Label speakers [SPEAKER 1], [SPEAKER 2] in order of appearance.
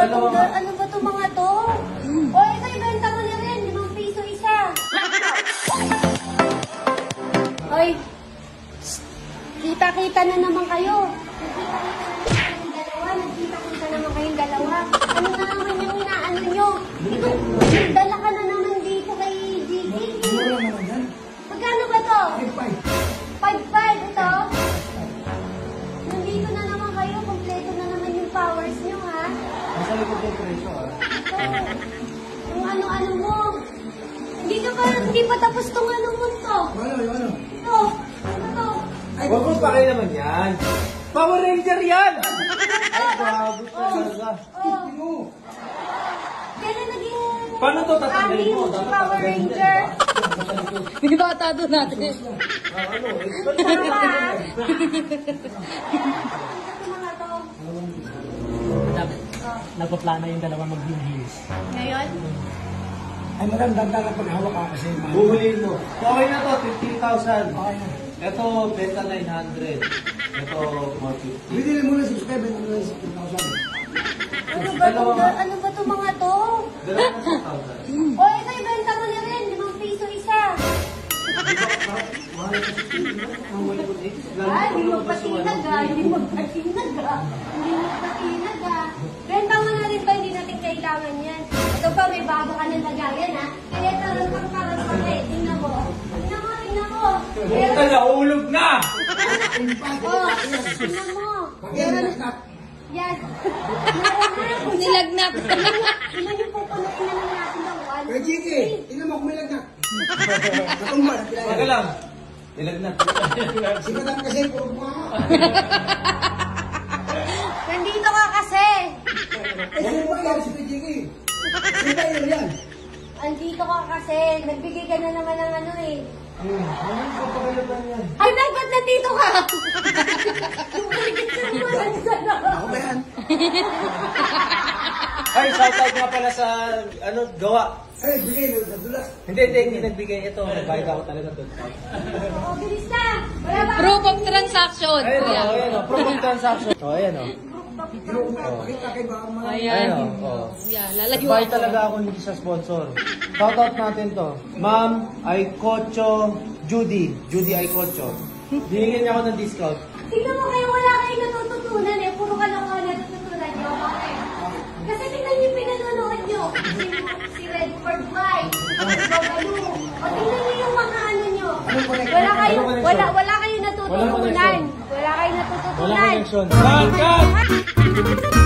[SPEAKER 1] ba itong, ano ba itong mga to? O, ito, ibenta mo na rin. 5 piso isa. Hoy, kita-kita na naman kayo. Nagkita-kita naman kayong dalawa. Ano na naman yung inaano nyo? Ito, dala ka na naman dito kay Gigi. Magkano ba to? 5-5 ito? Nandito na naman kayo. Kompleto na naman yung powers nyo, ha?
[SPEAKER 2] Nasa likod yung presyo, ha?
[SPEAKER 1] Yung ano-ano mo. Hindi pa tapos tong ano mo to.
[SPEAKER 2] Ano?
[SPEAKER 1] Ito. Ano to?
[SPEAKER 2] Huwag mo pa kayo naman yan. Power Ranger yan! Ay, grabe talaga.
[SPEAKER 1] Oh. Kailan naging...
[SPEAKER 2] Paano to tatanggalin mo?
[SPEAKER 1] Si Power Ranger.
[SPEAKER 3] Hindi ba atado natin?
[SPEAKER 1] Ito mga to.
[SPEAKER 3] Nagpaplana yung dalawa mag-heels.
[SPEAKER 1] Ngayon?
[SPEAKER 4] Ay, madam, dagdag na paghawak ka kasi.
[SPEAKER 2] Buhulin mo. Okay na to, 15,000. Ito, benta 900. Ito, 150.
[SPEAKER 4] Bigyan mo na 6,700 ano na 6,000.
[SPEAKER 1] Ano ba itong mga to?
[SPEAKER 2] Dalawa na 6,000.
[SPEAKER 1] O, ito, ibenta mo na rin. 5 piso isa. Hindi magpatinag ah. Hindi magpatinag ah. Benta mo na rin ba? Hindi natin kailangan yan. Ito pa, may bago ka ng lagayan ha. Kaya tarang pa eh. Tingnan mo. Tingnan mo.
[SPEAKER 2] Buta na, ulog na!
[SPEAKER 1] Oh, tingnan mo. Yan.
[SPEAKER 3] Nilagnat.
[SPEAKER 1] Ilan yung pupunuin na natin ng 1?
[SPEAKER 4] Kaya Gigi, tingnan mo kung may lagnat. Natumba na pila.
[SPEAKER 2] Wag lang. Nilagnat.
[SPEAKER 4] Si madam kasi, puro mukha ka.
[SPEAKER 1] Nandito ka kasi.
[SPEAKER 4] Kasi mo kaya si Gigi. Sino ba yun yan?
[SPEAKER 1] Andito ka kasi. Nagbigay ka na naman ng ano eh.
[SPEAKER 2] Ano ko pa kayo ba yan?
[SPEAKER 1] Ay, ba't nandito ka? Yung kaligit ka naman sana.
[SPEAKER 4] Ako ba yan?
[SPEAKER 2] Ay, shoutout nga pala sa, gawa.
[SPEAKER 4] Ay, bigay na, nadula.
[SPEAKER 2] Hindi nagbigay ito. Nagbayad ako talaga doon.
[SPEAKER 1] O, bilis na. Wala ba?
[SPEAKER 3] Proof of transaction.
[SPEAKER 2] Ayan o. Proof of transaction. Ayan o.
[SPEAKER 4] Pakita kay baka mga...
[SPEAKER 3] Ayan.
[SPEAKER 2] Ayan o.
[SPEAKER 3] Yeah, lalayo
[SPEAKER 2] Nagbayad
[SPEAKER 3] ako.
[SPEAKER 2] talaga ako hindi sa sponsor. Shoutout natin to. Ma'am Aycocho Judy. Judy Aycocho. Binigyan niya ako ng discount.
[SPEAKER 1] Tingnan mo kayo, wala kayong natututunan eh. Puro kalokohan natututunan nyo. Bakit? Kasi tingnan niyo yung pinanonood nyo. Si Redford Mike, si Babalu. O tingnan niyo yung mga ano nyo. Wala kayong natututunan. Wala kayong natututunan.
[SPEAKER 2] Wala connection. Cut!